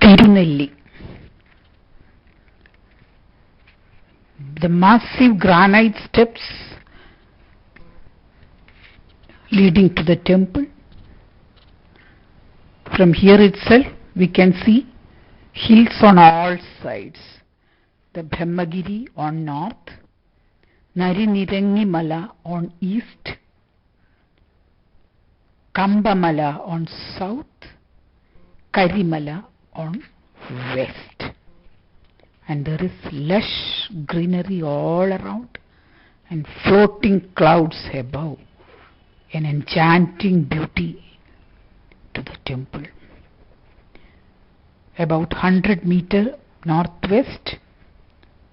Thirunelli. The massive granite steps leading to the temple. From here itself we can see hills on all sides. The Brahmagiri on north, Narinirangi Mala on east, Kambamala on south, Karimala on west. And there is lush greenery all around and floating clouds above, an enchanting beauty to the temple. About 100 meters northwest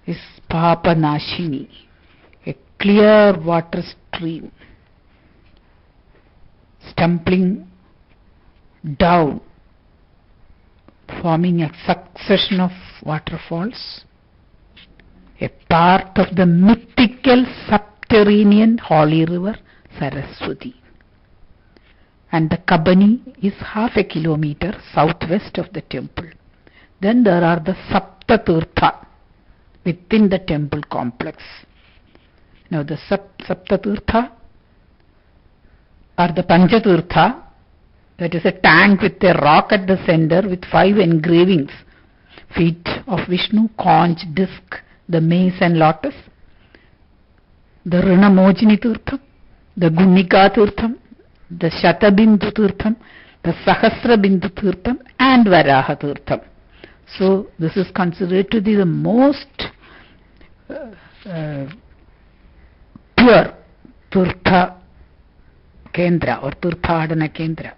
is Papanashini, a clear water stream stumbling down, forming a succession of waterfalls, a part of the mythical subterranean holy river Saraswati. And the Kabani is half a kilometer southwest of the temple. Then there are the Saptatirtha within the temple complex. Now the Saptatirtha are the Panchatherrtham, that is a tank with a rock at the center with 5 engravings: Feet of Vishnu, conch, disc, the mace and lotus, the Rinamojini-tirtham, the Gundikatheertha, the Shatabindu-tirtham, the Sahasrabindu-tirtham and Varaha-tirtham. So this is considered to be the most pure Tirtha Kendra or Tirthadana Kendra.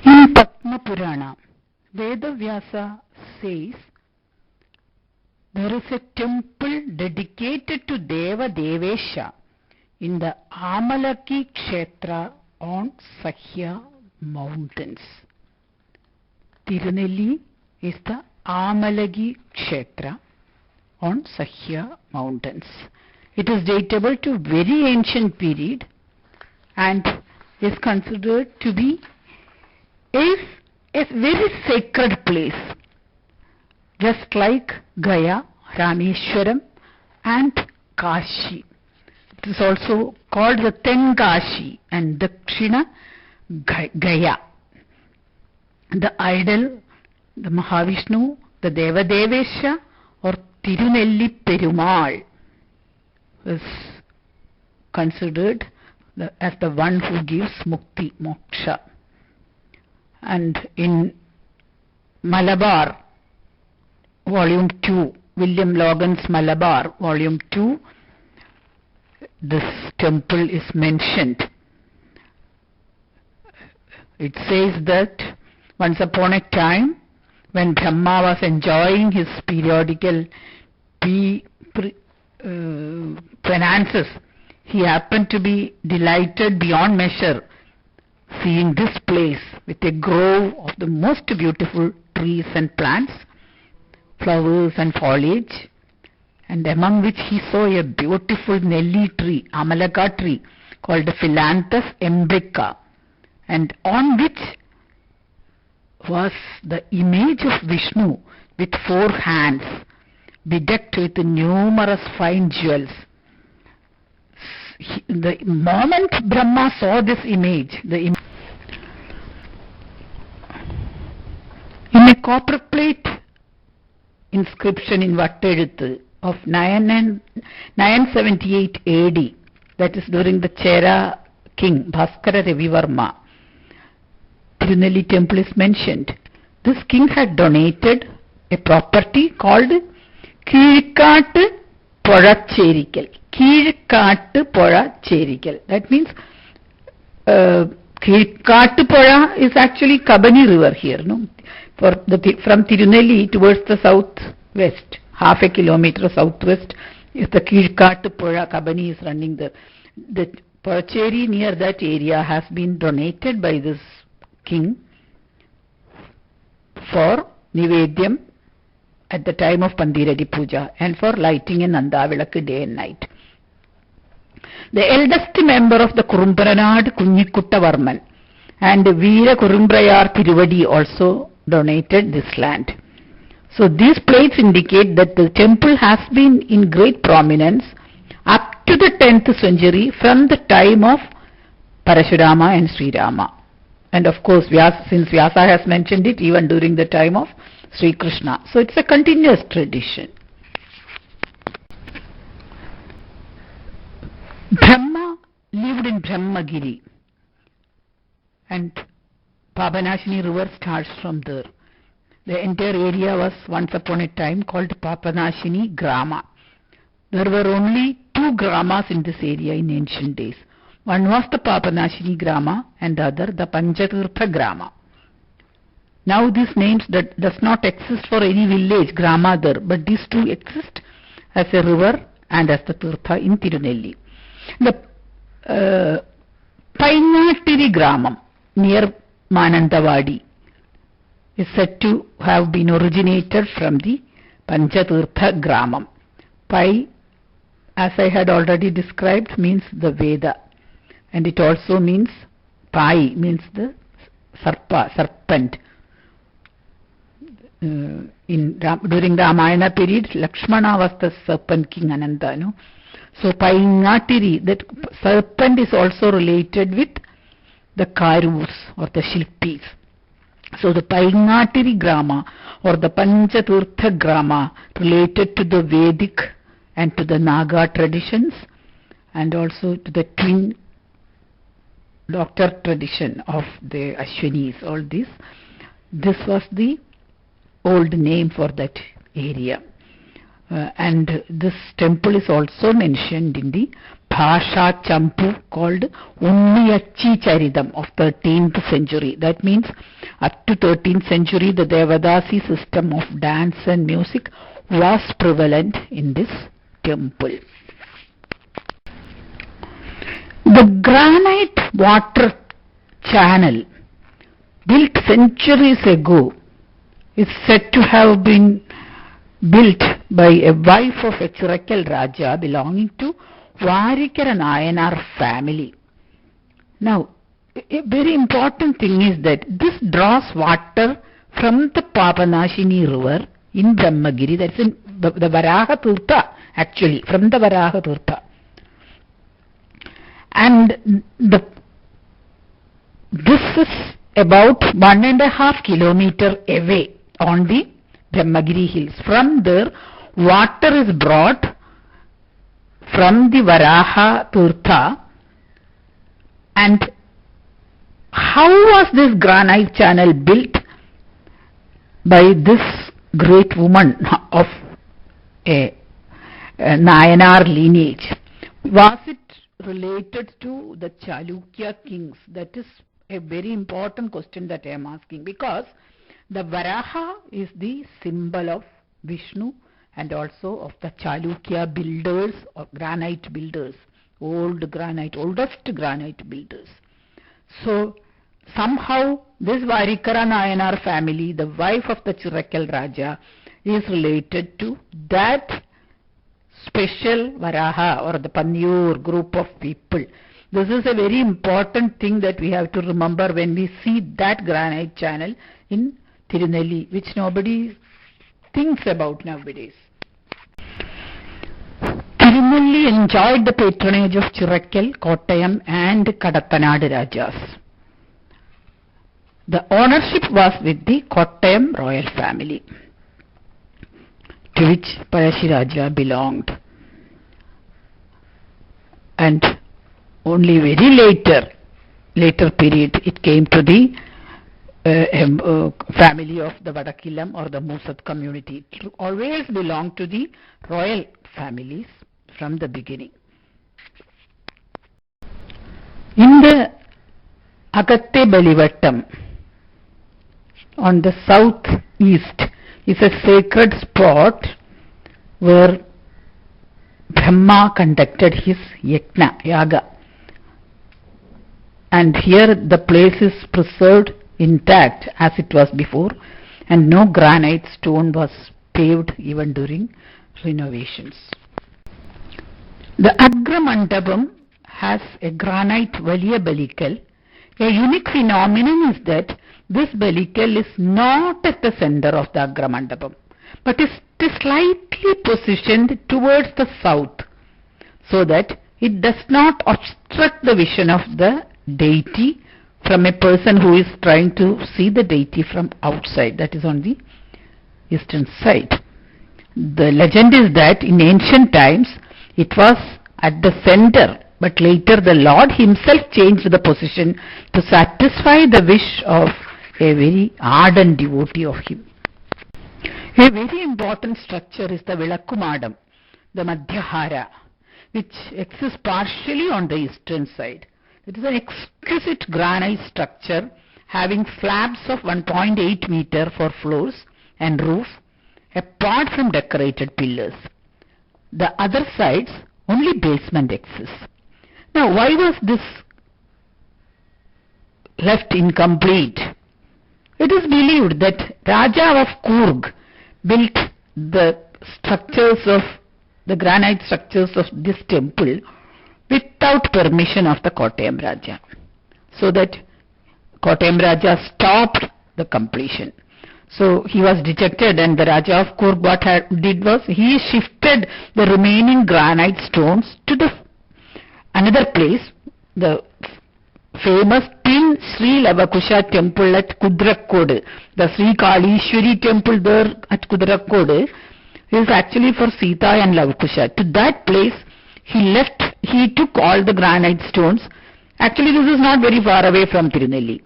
In Padma Purana, Vedavyasa says there is a temple dedicated to Deva Devesha in the Amalaki Kshetra on Sakhya mountains. Thirunelli is the Amalaki Kshetra on Sakhya mountains. It is datable to very ancient period and is considered to be a very sacred place, just like Gaya, Rameshwaram and Kashi. It is also called the Tenkashi and Dakshina Gaya. The idol, the Mahavishnu, the Devadevesha or Thirunelli Perumal is considered as the one who gives mukti, moksha. And in Malabar, volume 2, William Logan's Malabar, volume 2, this temple is mentioned. It says that once upon a time, when Brahma was enjoying his periodical penances, he happened to be delighted beyond measure seeing this place with a grove of the most beautiful trees and plants, flowers and foliage, and among which he saw a beautiful Nelli tree, Amalaka tree, called the Philanthus embrica, and on which was the image of Vishnu with 4 hands, bedecked with numerous fine jewels. The moment Brahma saw this image, in a copper plate inscription in Vatteluthu of 978 AD, that is during the Chera king Bhaskara Ravivarma, Thirunelli temple is mentioned. This king had donated a property called Kizhkattu Pozhacherikkal. Kizhkattu Pozhacherikkal. That means Kizhkattu Pozha is actually Kabani river here, no? From Thirunelli towards the southwest, half a kilometer southwest is the Kizhkattu Pozha. Kabani is running the Pozhacheri near that area has been donated by this king for Nivedyam at the time of Pandiradi Puja and for lighting a Nandavilakku day and night. The eldest member of the Kurumparanad, Kunnikuttavarman, and Veera Kurumbrayar Tiruvadi also donated this land. So these plates indicate that the temple has been in great prominence up to the 10th century from the time of Parashurama and Sri Rama. And of course, since Vyasa has mentioned it, even during the time of Sri Krishna. So it's a continuous tradition. Brahma lived in Brahmagiri, and Papanashini river starts from there. The entire area was once upon a time called Papanashini Grama. There were only two gramas in this area in ancient days. One was the Papanashini Grama and the other the Panchatherrtham Grama. Now these names does not exist for any village, Grama there, but these two exist as a river and as the Tirtha in Thirunelli. The Painatiri Gramam near Manantavadi is said to have been originated from the Panchatherrtham Gramam. Pai, as I had already described, means the Veda, and it also means Pai means the serpent. During the Ramayana period, Lakshmana was the serpent king Ananta. No? So Painatiri, that serpent is also related with the Karus or the Shilpis. So the Painatiri Grama or the Panchatherrtham Grama related to the Vedic and to the Naga traditions and also to the twin doctor tradition of the Ashwinis, all this. This was the old name for that area. And this temple is also mentioned in the Bhasha Champu called Unniyachi Charidam of 13th century. That means up to 13th century the Devadasi system of dance and music was prevalent in this temple. The granite water channel built centuries ago is said to have been built by a wife of a Chirakkal Raja belonging to Varikara Nayanar family. Now, a very important thing is that this draws water from the Papanashini river in Brahmagiri, that's in the Varaha Tirtha, actually, from the Varaha Tirtha. And this is about 1.5 kilometers away on the Brahmagiri hills. From there, water is brought from the Varaha Tirtha. And how was this granite channel built? By this great woman of a Nayanar lineage. Was it related to the Chalukya kings? That is a very important question that I am asking, because the Varaha is the symbol of Vishnu and also of the Chalukya builders or granite builders, oldest granite builders. So somehow this Varikara Nayanar family, the wife of the Chirakkal Raja, is related to that special Varaha or the Panyur group of people. This is a very important thing that we have to remember when we see that granite channel in Thirunelli, which nobody thinks about nowadays. Thirunelli enjoyed the patronage of Chirakkal, Kottayam and Kadattanad Rajas. The ownership was with the Kottayam royal family, to which Parashiraja belonged. And only very later period it came to the family of the Vadakilam or the Musat community. It always belonged to the royal families from the beginning. In the Agatte Balivattam, on the southeast, is a sacred spot where Brahma conducted his yaga. And here the place is preserved intact as it was before, and no granite stone was paved even during renovations. The Agra Mandapam has a granite Valiya Balikal, A unique phenomenon is that this bellicle is not at the center of the Agramandapam, but is slightly positioned towards the south, so that it does not obstruct the vision of the deity from a person who is trying to see the deity from outside, that is on the eastern side. The legend is that in ancient times it was at the center, but later the Lord himself changed the position to satisfy the wish of a very ardent devotee of him. A very important structure is the vilakkumatam, the madhyahaaram, which exists partially on the eastern side. It is an exquisite granite structure having slabs of 1.8 meter for floors and roof, apart from decorated pillars. The other sides, only basement exists. Now, why was this left incomplete? It is believed that Raja of Coorg built the structures of the granite structures of this temple without permission of the Kottayam Raja, so that Kottayam Raja stopped the completion. So he was dejected, and the Raja of Coorg what did was he shifted the remaining granite stones to the another place, the famous Tin Sri Lavakusha temple at Kudrakkode. The Sri Kalishwari temple there at Kudrakkode is actually for Sita and Lavakusha. To that place he took all the granite stones. Actually this is not very far away from Thirunelli.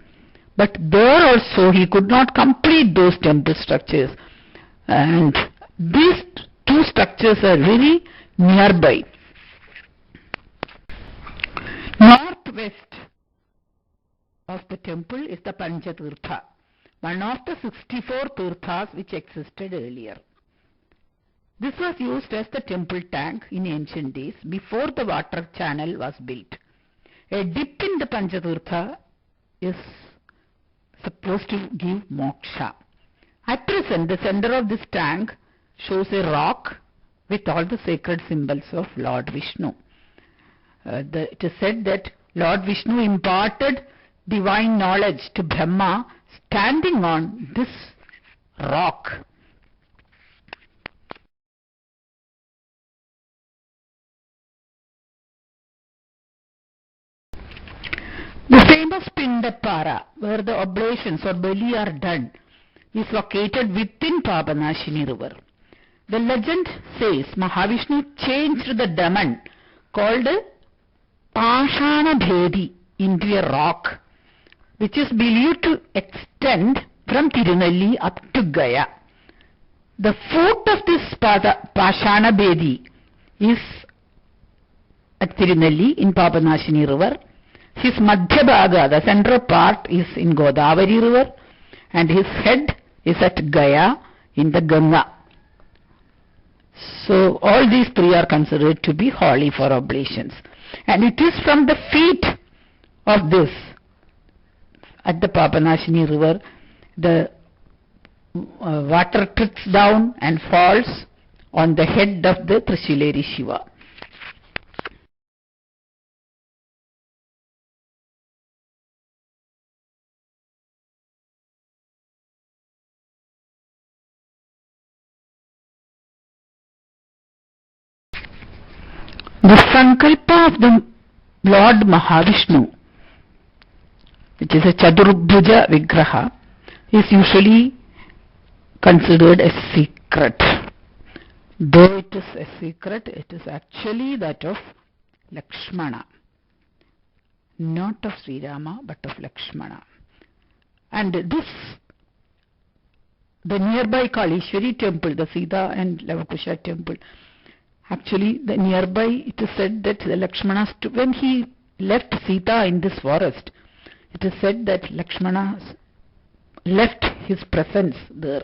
But there also he could not complete those temple structures. And these two structures are very nearby. Northwest of the temple is the Panchatherrtham, one of the 64 tirthas which existed earlier. This was used as the temple tank in ancient days before the water channel was built. A dip in the Panchatherrtham is supposed to give moksha. At present, the center of this tank shows a rock with all the sacred symbols of Lord Vishnu. It is said that Lord Vishnu imparted divine knowledge to Brahma standing on this rock. The famous Pindappara, where the oblations or bali are done, is located within Papanashini river. The legend says Mahavishnu changed the demon called Pashanabhedi into a rock, which is believed to extend from Thirunelli up to Gaya. The foot of this Pashanabhedi is at Thirunelli in Papanashini river. His madhyabhaga, the central part, is in Godavari river, and his head is at Gaya in the Ganga. So all these three are considered to be holy for oblations. And it is from the feet of this, at the Papanashini river, the water trickles down and falls on the head of the Thrissileri Siva. The Sankalpa of the Lord Mahavishnu, which is a Chadurbhuja Vigraha, is usually considered a secret. Though it is a secret, it is actually that of Lakshmana, not of Sri Rama, but of Lakshmana. And this, the nearby Kalishwari temple, the Sita and Lavakusha temple, actually, the nearby, it is said that the Lakshmana, when he left Sita in this forest, it is said that Lakshmana left his presence there.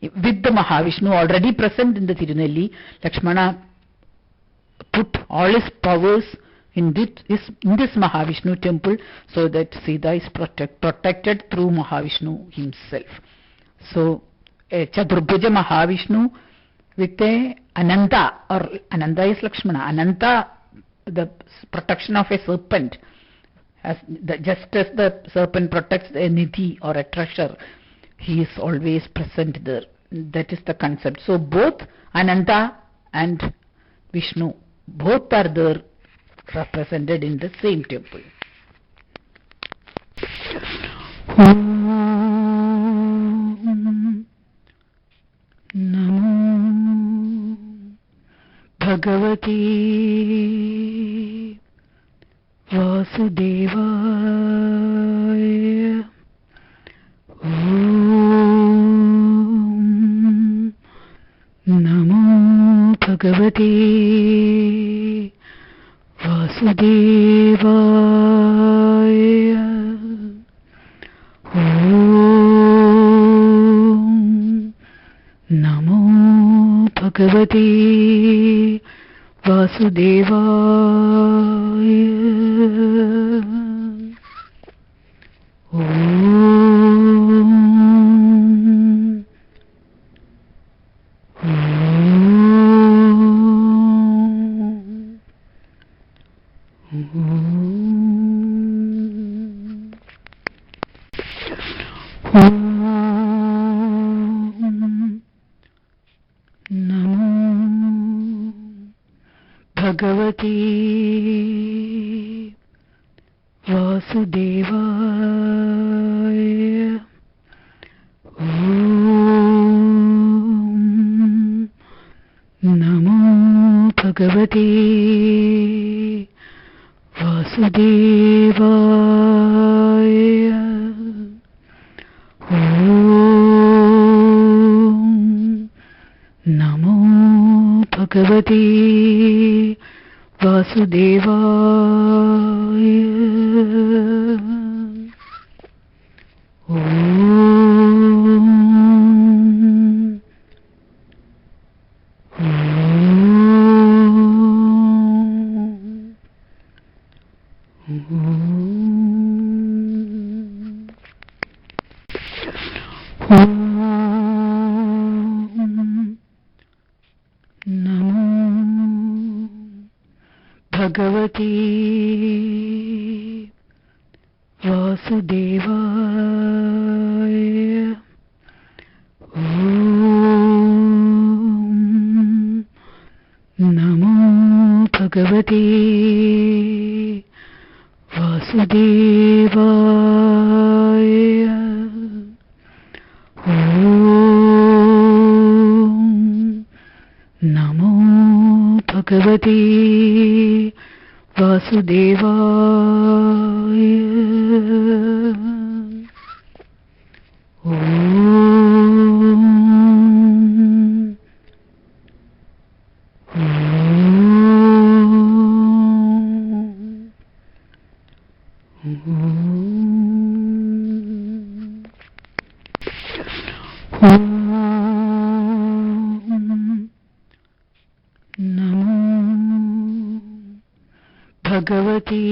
With the Mahavishnu already present in the Thirunelli, Lakshmana put all his powers in this Mahavishnu temple, so that Sita is protected through Mahavishnu himself. So, a Chadurbhuja Mahavishnu with a Ananta, or Ananta is Lakshmana, Ananta, the protection of a serpent, Just as the serpent protects a nidhi or a treasure, he is always present there. That is the concept. So both Ananta and Vishnu, both are there, represented in the same temple. Om Namo Bhagavati Vasudevaya. Om Namo Bhagavati Vasudevaya. Om Namo Bhagavati Vasudevaya. Bhagavati Vasudevaya. Om Namo Bhagavati Vasudevaya. Om Namo Bhagavati Vasudevaya. Bhagavati Vasudevaya. Om Namo Bhagavati Vasudevaya. Om Namo Bhagavati Vasudevaya. Bhagavati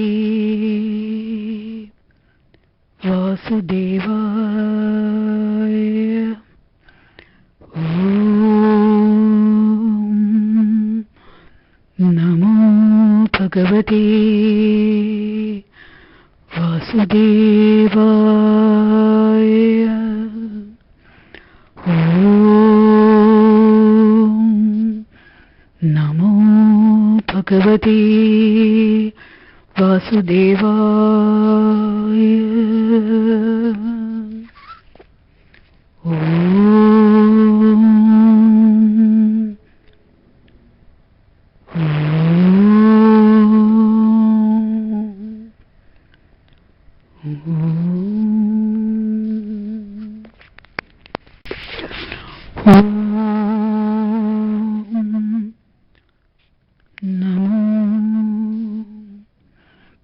Vasudevaya. Om Namo Bhagavati Vasudevaya. Om Namo Bhagavati Vasudevaya.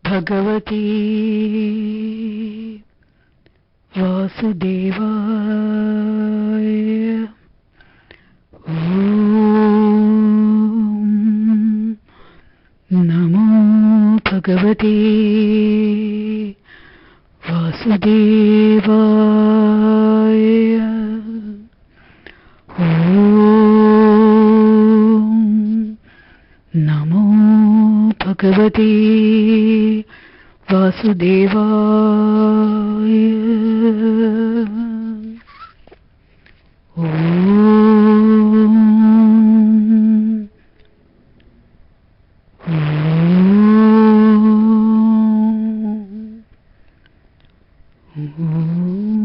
Bhagavati Vasudevaya. Om Namo Bhagavati Vasudevaya. Om Namo Bhagavati Vasudevaya. Om.